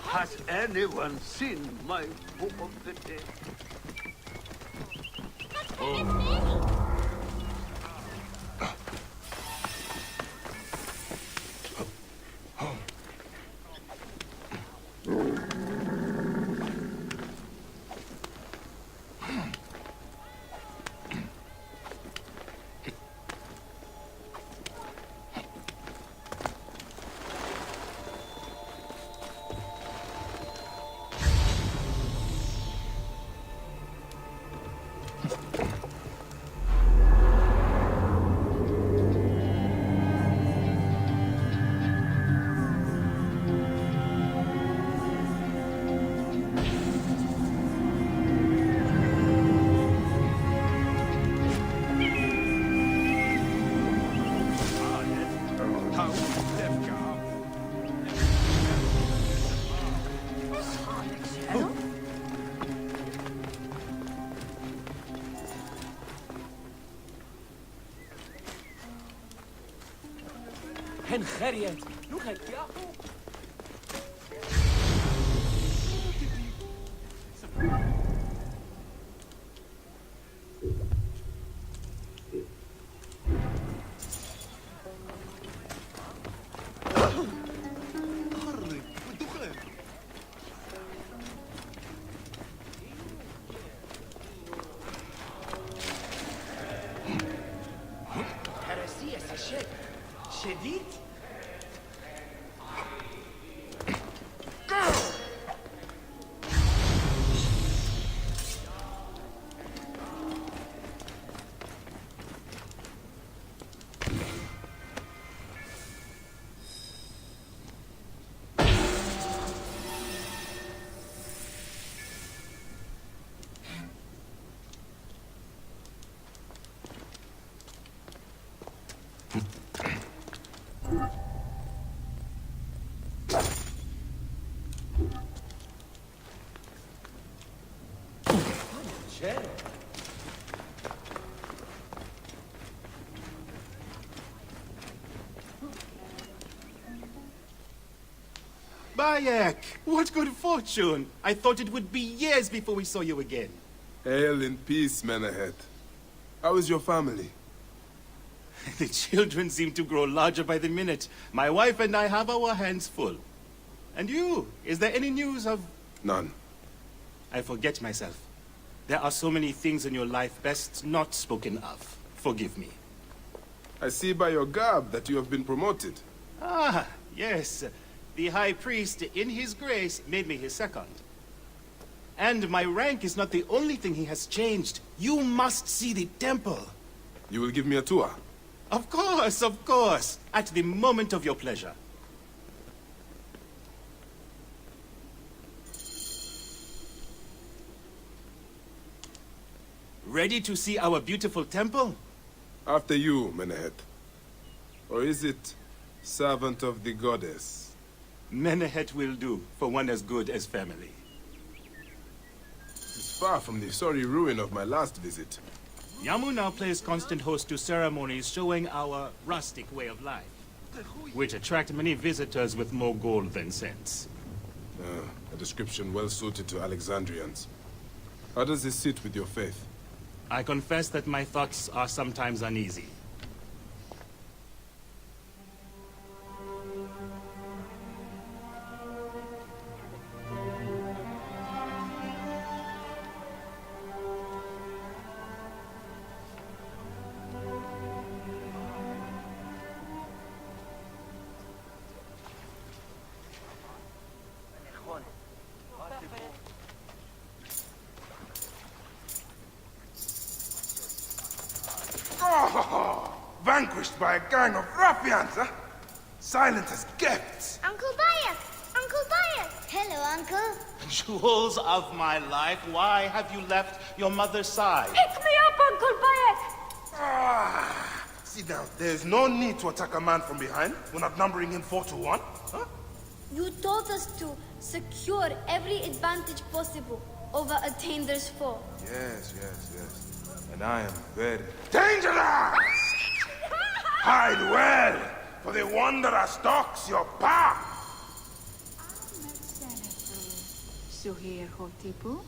Has anyone seen my book of the dead? هن خريت نوخت يا شديد Bayek! What good fortune! I thought it would be years before we saw you again. Hail in peace, Menahet. How is your family? The children seem to grow larger by the minute. My wife and I have our hands full. And you? Is there any news of... None. I forget myself. There are so many things in your life best not spoken of. Forgive me. I see by your garb that you have been promoted. Ah, yes. The High Priest, in his grace, made me his second. And my rank is not the only thing he has changed. You must see the temple. You will give me a tour? Of course, of course. At the moment of your pleasure. Ready to see our beautiful temple? After you, Menahet. Or is it servant of the goddess? Menahet will do, for one as good as family. It's far from the sorry ruin of my last visit. Yamu now plays constant host to ceremonies showing our rustic way of life, which attract many visitors with more gold than sense. A description well suited to Alexandrians. How does this sit with your faith? I confess that my thoughts are sometimes uneasy. Vanquished by a gang of ruffians, huh? Silent as gifts. Uncle Bayek! Uncle Bayek! Hello, Uncle. Jewels of my life, why have you left your mother's side? Pick me up, Uncle Bayek! Sit down. There's no need to attack a man from behind. We're not numbering him 4 to 1. Huh? You told us to secure every advantage possible over Attender's foe. Yes. And I am very dangerous! Hide well, for the wanderer stalks your path! Suhir Hotipu,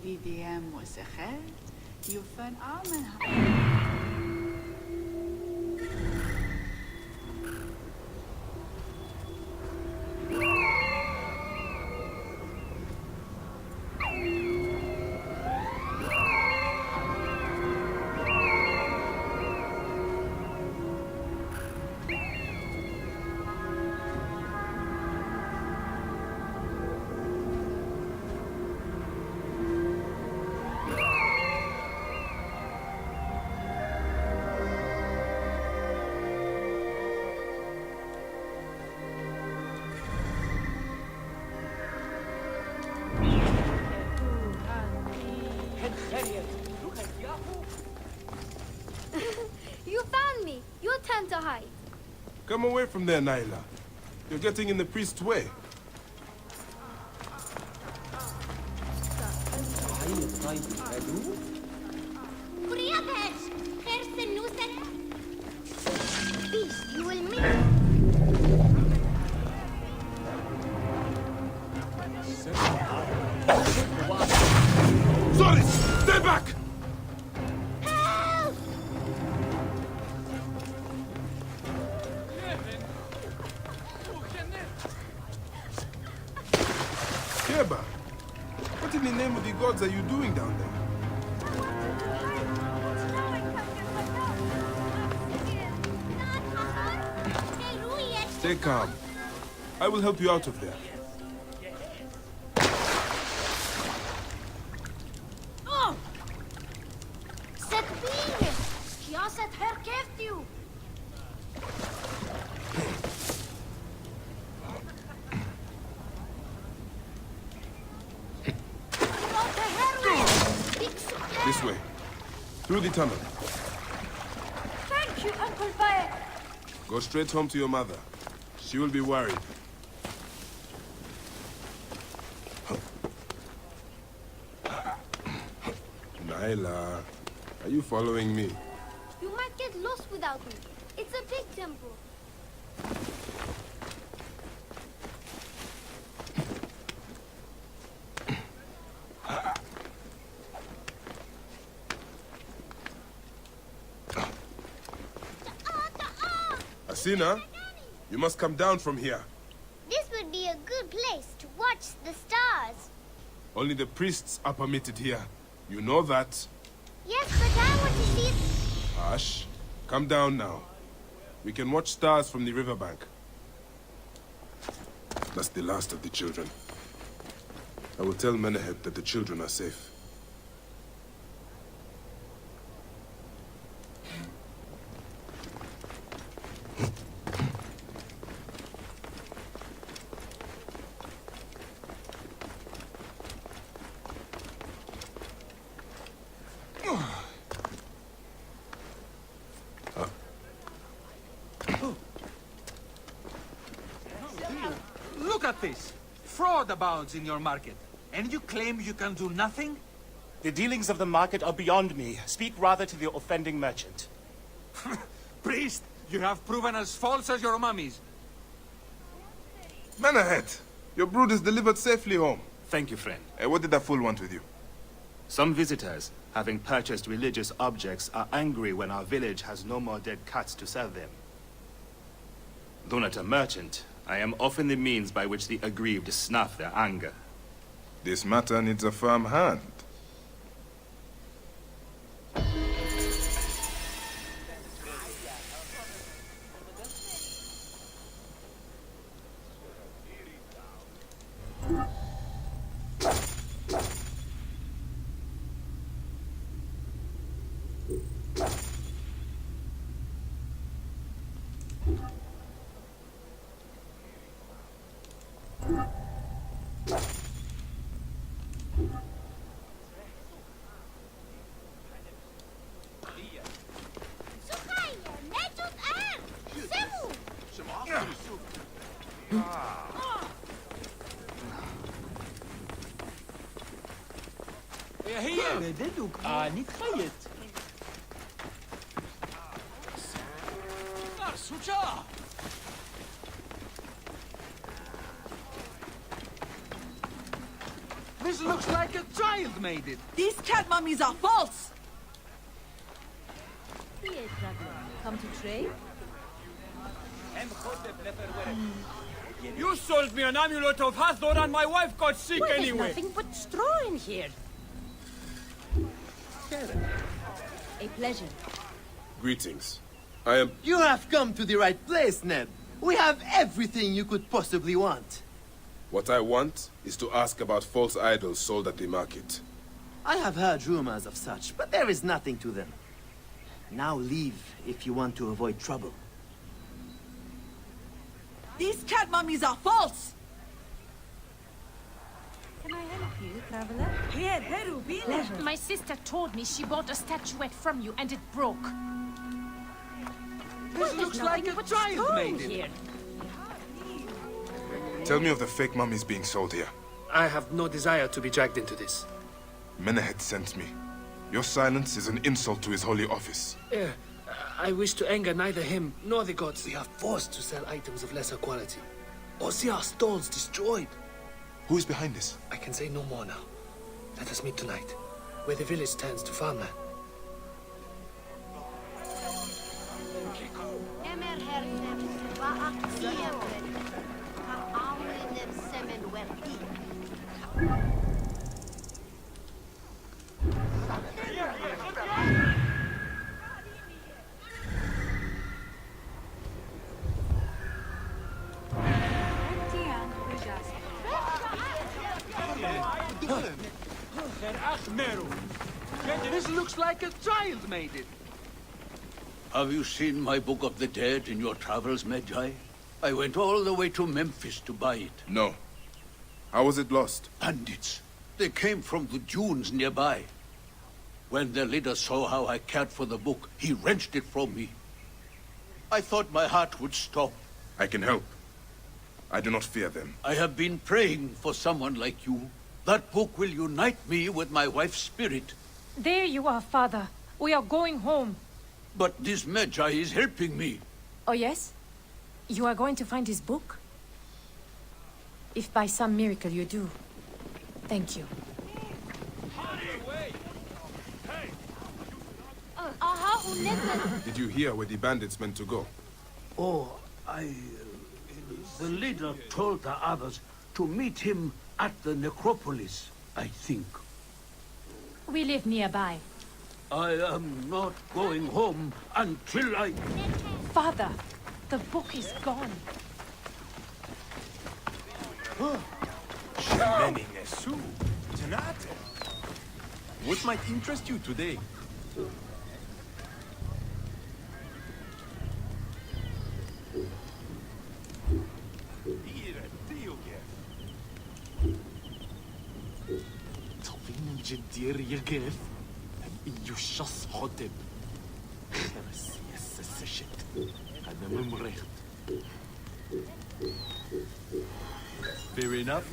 Lidiem Wasachet, Yufan Alman. You found me. Your turn to hide. Come away from there, Naila. You're getting in the priest's way. Beast, you will meet. Sorry! Stay back! Help! Keba, what in the name of the gods are you doing down there? Stay calm. I will help you out of there. This way. Through the tunnel. Thank you, Uncle Fire. Go straight home to your mother. She will be worried. Naila, are you following me? You might get lost without me. It's a big temple. Asina, you must come down from here. This would be a good place to watch the stars. Only the priests are permitted here. You know that. Yes, but I want to see... Hush. Come down now. We can watch stars from the riverbank. That's the last of the children. I will tell Menehet that the children are safe. Look at this! Fraud abounds in your market. And you claim you can do nothing? The dealings of the market are beyond me. Speak rather to the offending merchant. Priest, you have proven as false as your mummies. Menehet, your brood is delivered safely home. Thank you, friend. What did that fool want with you? Some visitors, having purchased religious objects, are angry when our village has no more dead cats to sell them. Though not a merchant, I am often the means by which the aggrieved snuff their anger. This matter needs a firm hand. Niet خيط. Sucha! This looks like a child made it. These cat mummies are false! Here, traveler. Come to trade? You sold me an amulet of Hathor and my wife got sick Well, anyway. there's nothing but straw in here. A pleasure. Greetings. I am... You have come to the right place, Ned. We have everything you could possibly want. What I want is to ask about false idols sold at the market. I have heard rumors of such, but there is nothing to them. Now leave if you want to avoid trouble. These cat mummies are false! Can I help you, traveler? Here, Heru, Pleasure. My sister told me she bought a statuette from you and it broke. This looks like a child made it. Here. Tell me of the fake mummies being sold here. I have no desire to be dragged into this. Menehet sent me. Your silence is an insult to his holy office. I wish to anger neither him nor the gods. We are forced to sell items of lesser quality, or see our stalls destroyed. Who is behind this? I can say no more now. Let us meet tonight, where the village turns to farmland. This looks like a child made it. Have you seen my Book of the Dead in your travels, Magi? I went all the way to Memphis to buy it. No. How was it lost? Bandits. They came from the dunes nearby. When their leader saw how I cared for the book, he wrenched it from me. I thought my heart would stop. I can help. I do not fear them. I have been praying for someone like you. That book will unite me with my wife's spirit. There you are, Father. We are going home. But this Magi is helping me. Oh, yes? You are going to find his book? If by some miracle you do, thank you. Did you hear where the bandits meant to go? Oh, the leader told the others to meet him at the necropolis, I think. We live nearby. I am not going home until I... Father, the book is gone. What might interest you today? الجدير يقف يشص حطب خرس يسسشت أنا ممرخت. Fair enough.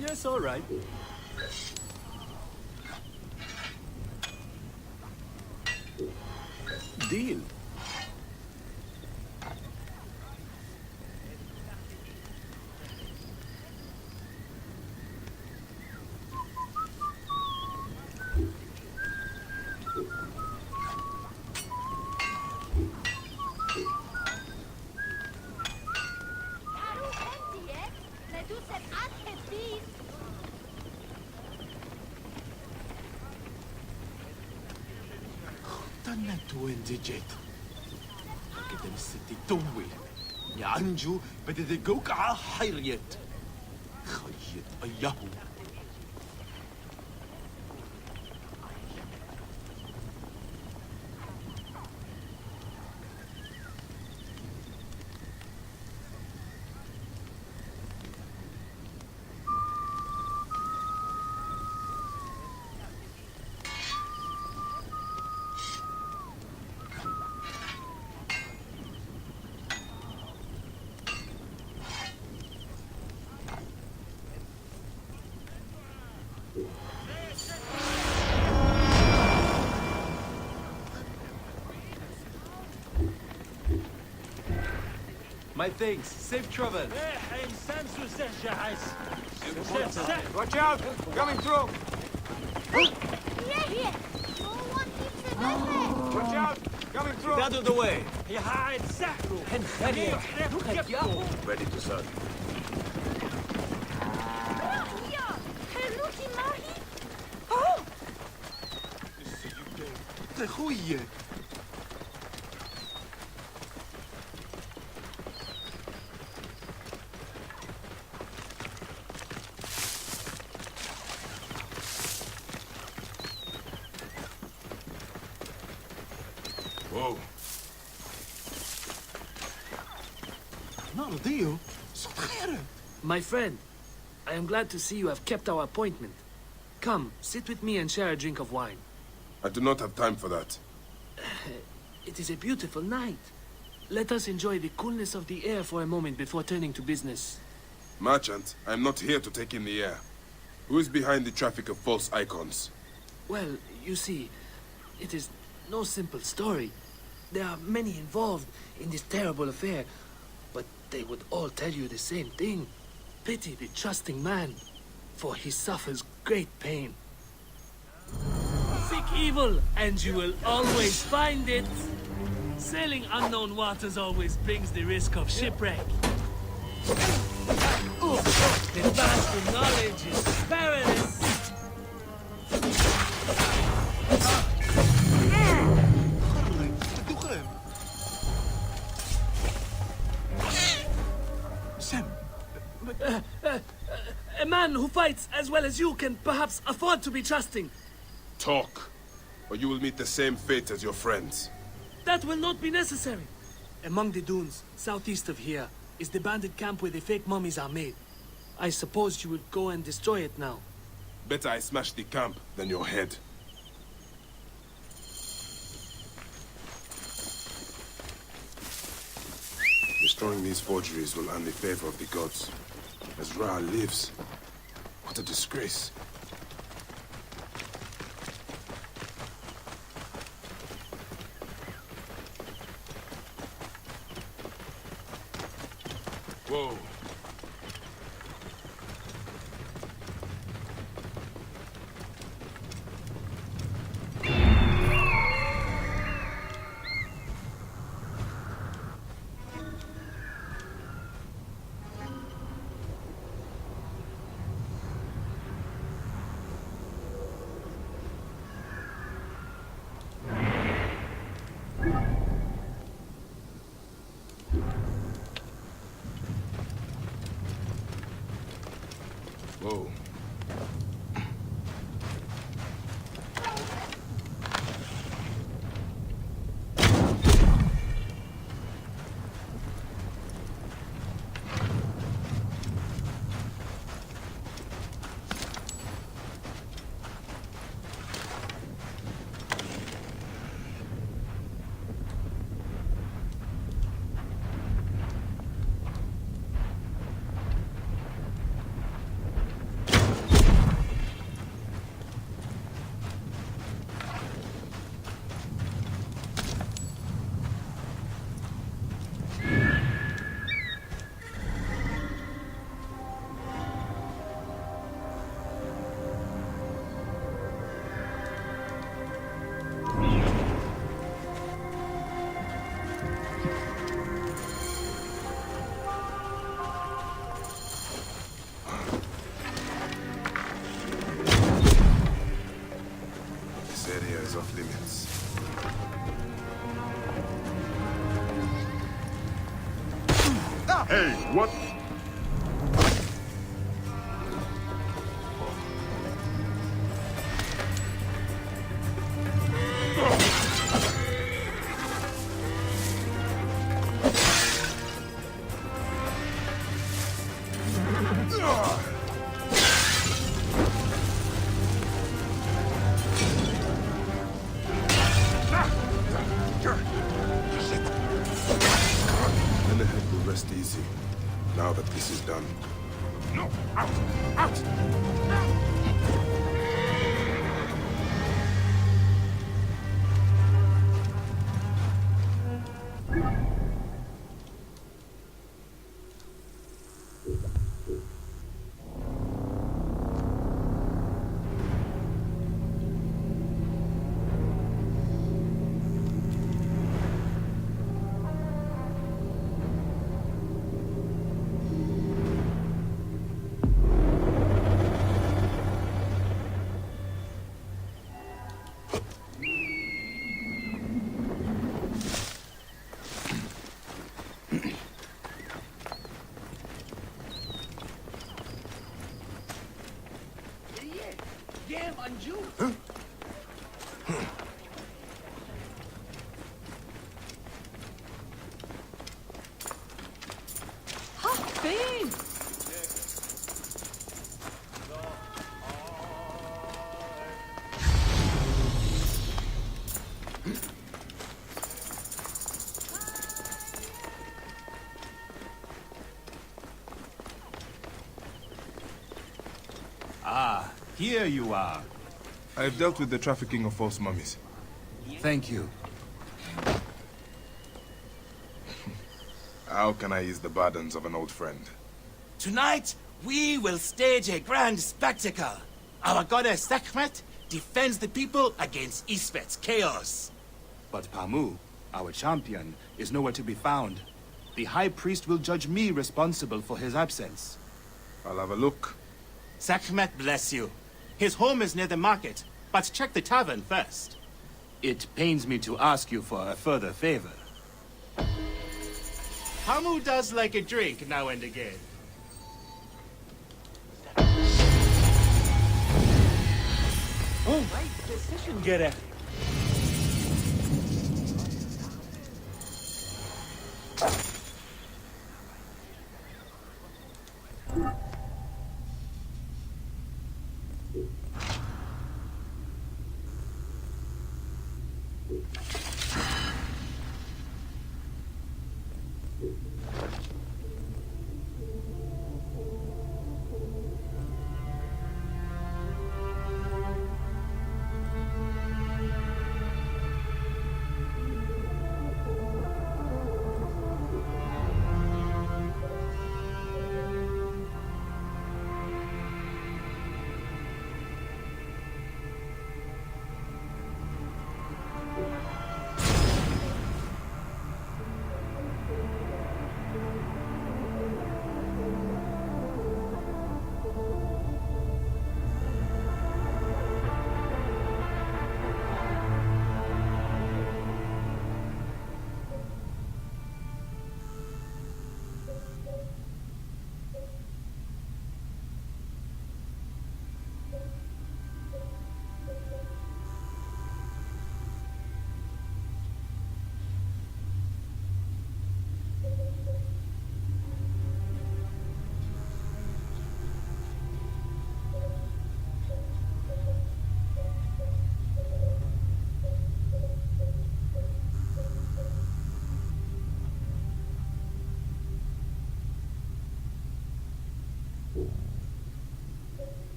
Yes, all right. Deal. وين جيت؟ كده الستي توي يا عنجو بدي ذقوك ع حيريت خيط أيهو. right, thanks. Safe travel. Watch out! Coming through! Here. No one keeps it open. Watch out! Coming through! Get out of the way. Ready to serve. Oh! Goeie. Whoa. My friend, I am glad to see you have kept our appointment. Come, sit with me and share a drink of wine. I do not have time for that. It is a beautiful night. Let us enjoy the coolness of the air for a moment before turning to business. Merchant, I am not here to take in the air. Who is behind the traffic of false icons? Well, you see, it is no simple story. There are many involved in this terrible affair, but they would all tell you the same thing. Pity the trusting man, for he suffers great pain. Seek evil, and you will always find it. Sailing unknown waters always brings the risk of shipwreck. The path to knowledge is perilous. A man who fights as well as you can perhaps afford to be trusting. Talk, or you will meet the same fate as your friends. That will not be necessary. Among the dunes, southeast of here, is the bandit camp where the fake mummies are made. I suppose you would go and destroy it now. Better I smash the camp than your head. Destroying these forgeries will earn the favor of the gods. As Ra lives, what a disgrace. Whoa. Whoa. Off limits. Hey, what? Then the head will rest easy, now that this is done. No! Out! Out! game on Jews. Ha, Finn! Ah, here you are. I've dealt with the trafficking of false mummies. Thank you. How can I ease the burdens of an old friend? Tonight, we will stage a grand spectacle. Our goddess Sekhmet defends the people against Isfet's chaos. But Pamu, our champion, is nowhere to be found. The High Priest will judge me responsible for his absence. I'll have a look. Sekhmet bless you. His home is near the market, but check the tavern first. It pains me to ask you for a further favor. Pamu does like a drink now and again. Oh, right decision, Gerek.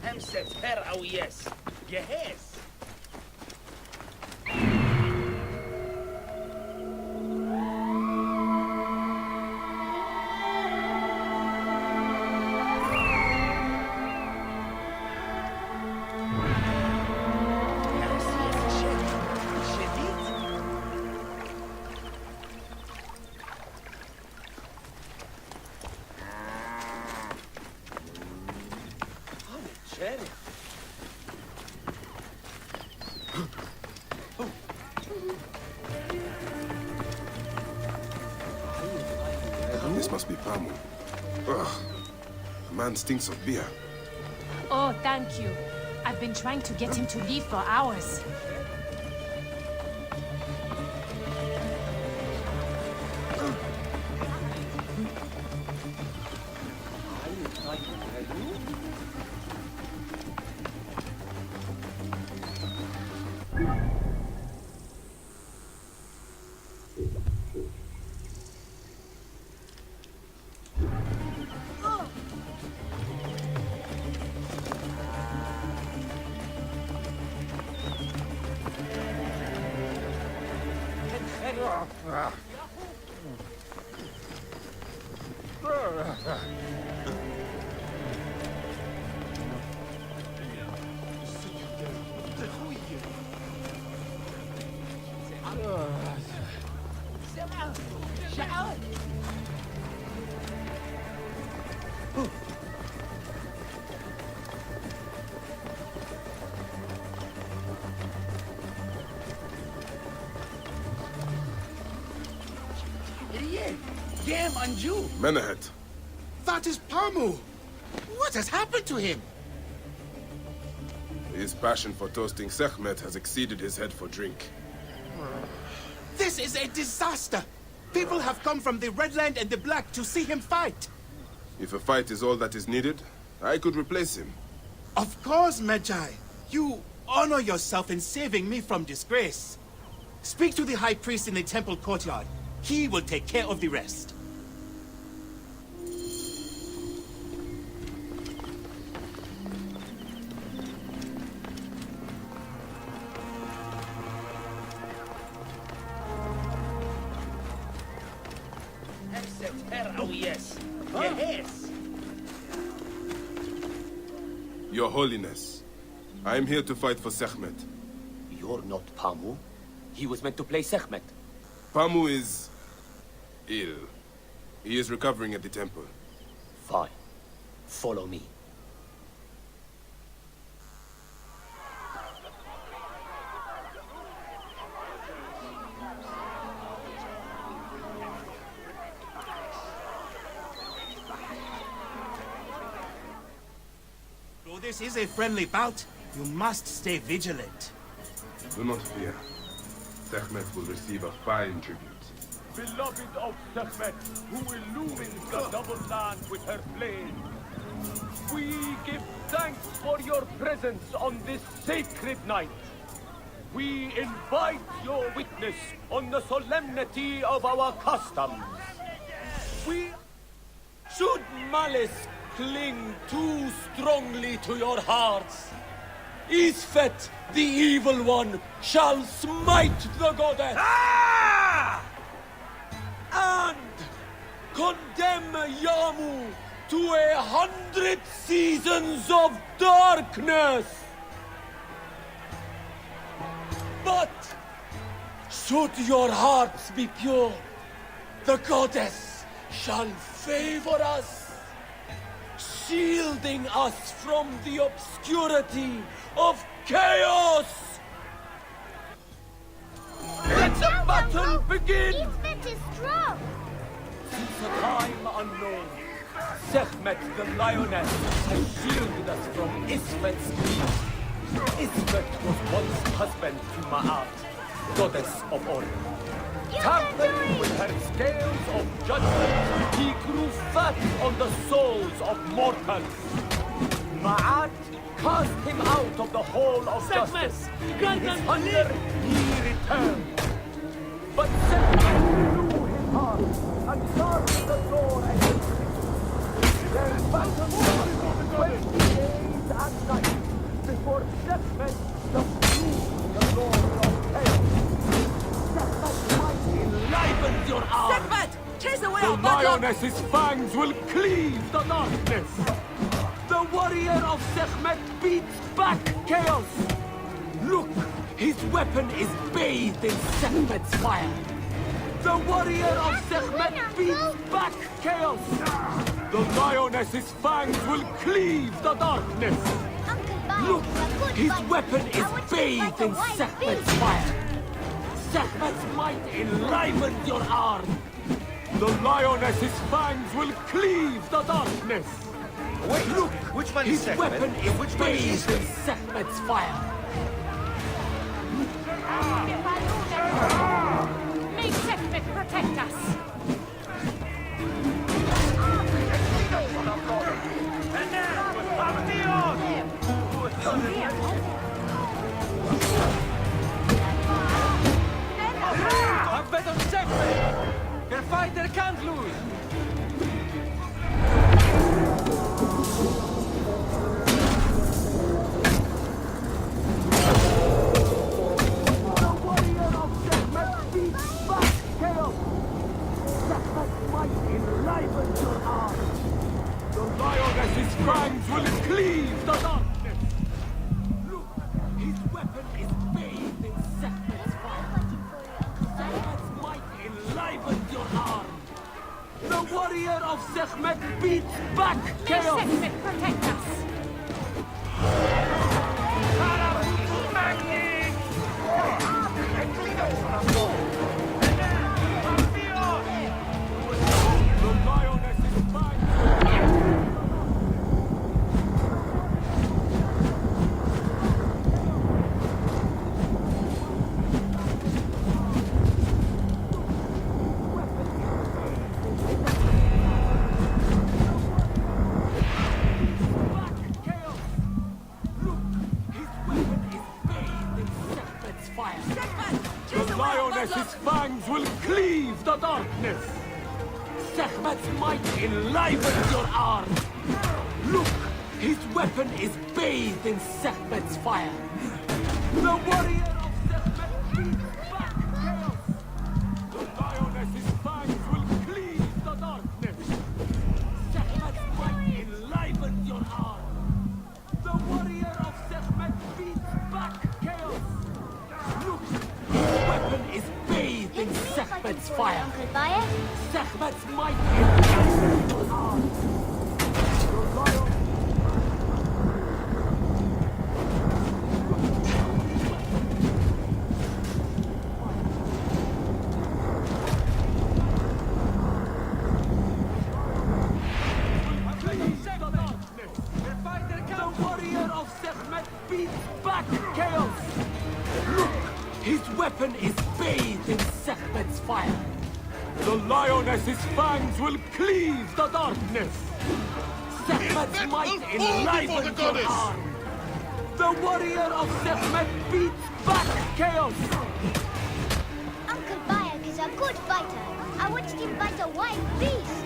همسة هر أو يس جهاز This must be Pamu. Ugh. The man stinks of beer. Oh, thank you. I've been trying to get him to leave for hours. Menahet, That is Pamu! What has happened to him? his passion for toasting Sekhmet has exceeded his head for drink. This is a disaster! People have come from the Red Land and the Black to see him fight. If a fight is all that is needed, I could replace him. Of course, Magi. You honor yourself in saving me from disgrace. Speak to the High Priest in the temple courtyard. He will take care of the rest. Your Holiness, I am here to fight for Sekhmet. You're not Pamu. He was meant to play Sekhmet. Pamu is ill. He is recovering at the temple. Fine. Follow me. Though this is a friendly bout, you must stay vigilant. Do not fear. Sekhmet will receive a fine tribute. Beloved of Sekhmet, who illumines the double land with her flame. We give thanks for your presence on this sacred night. We invite your witness on the solemnity of our customs. Should malice cling too strongly to your hearts, Isfet, the evil one, shall smite the goddess. And condemn Yamu to 100 seasons of darkness. But should your hearts be pure, the goddess shall favor us, shielding us from the obscurity of chaos. Let the battle begin! Isfet is strong! Since a time unknown, Sekhmet the lioness has shielded us from Isfet's greed. Isfet was once husband to Ma'at, goddess of order. Tampering with her scales of judgment, he grew fat on the souls of mortals. Ma'at cast him out of the hall of justice. In his hunger, he returned. But Sekhmet knew his heart and guarded the door against him. Their battle was 20 days and nights before Sekhmet subdued the Lord of Chaos. Sekhmet might enliven your arms. Sekhmet! Chase away The our bad luck! lioness's fangs will cleave the darkness. The warrior of Sekhmet beats back chaos. Look, his weapon is bathed in Sekhmet's fire. The warrior of Sekhmet beats back chaos. The lioness's fangs will cleave the darkness. Look, his weapon is bathed in Sekhmet's fire. Sekhmet's might enlivens your arm. The lioness's fangs will cleave the darkness. Wait, look, which one his is Sekhmet? weapon is Which one is bathed in Sekhmet's fire. May Sekhmet protect us! Have bet on Sekhmet! Their fighter can't lose! Enliven your arms. fangs will cleave the darkness. Look, his weapon is bathed in Sekhmet's fire. Sekhmet's might enlivens your arm. The warrior of Sekhmet beats back chaos. May Sekhmet protect us. The lioness is back. The lioness's fangs will cleave the darkness. Sekhmet's might enlivens your arm. Look, his weapon is bathed in Sekhmet's fire. The warrior of Sekhmet beats back chaos. The lioness's fangs will cleave the darkness. Sekhmet's might enlivens your arm. The warrior of Sekhmet beats back chaos. Look, his weapon is bathed in Sekhmet's fire. Uncle Bayek. Sekhmet's might enlivens your arm. The lion... The warrior of Sekhmet beats back chaos. Look, his weapon is bathed in Sekhmet's fire. The lioness's fangs will cleave the darkness. Sekhmet's might enlivens your arm. The warrior of Sekhmet beats back chaos. Uncle Bayek is a good fighter. I watched him fight a wild beast.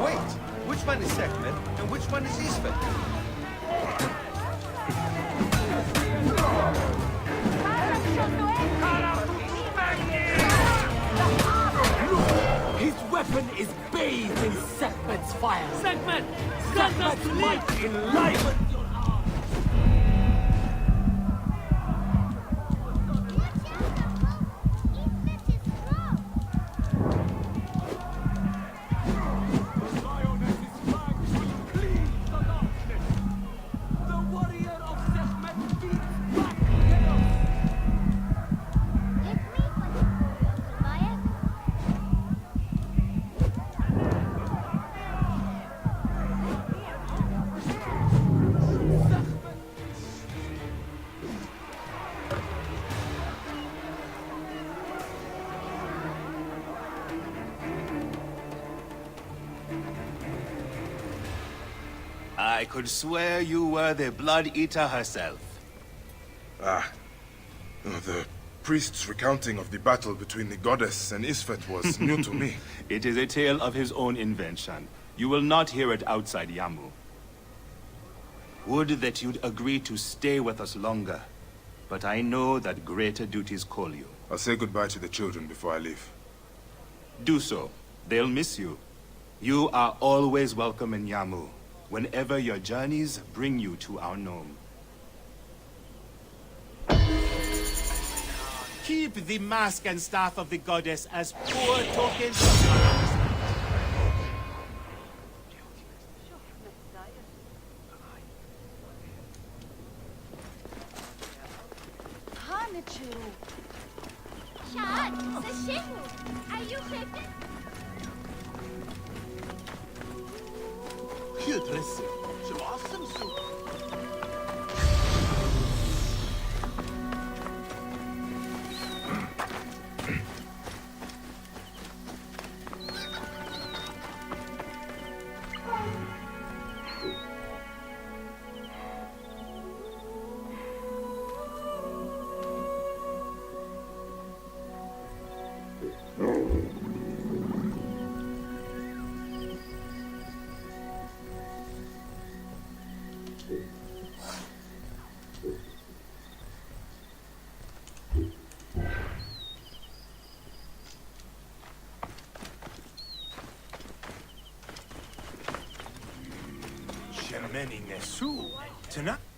Wait, which one is Sekhmet and which one is Isfet? His weapon is bathed in Sekhmet's fire. Sekhmet! Sekhmet's might enlivens your arm. The lioness's fangs will cleave the darkness. The warrior of Sekhmet beats back chaos. Let me fight for you, Uncle Bayek. I could swear you were the Blood Eater herself. The priest's recounting of the battle between the goddess and Isfet was new to me. It is a tale of his own invention. You will not hear it outside Yamu. Would that you'd agree to stay with us longer. But I know that greater duties call you. I'll say goodbye to the children before I leave. Do so. They'll miss you. You are always welcome in Yamu, whenever your journeys bring you to our gnome. Keep the mask and staff of the goddess as poor tokens of honor. Shad, Sashehu, are you pregnant? many Nesu. Tonight.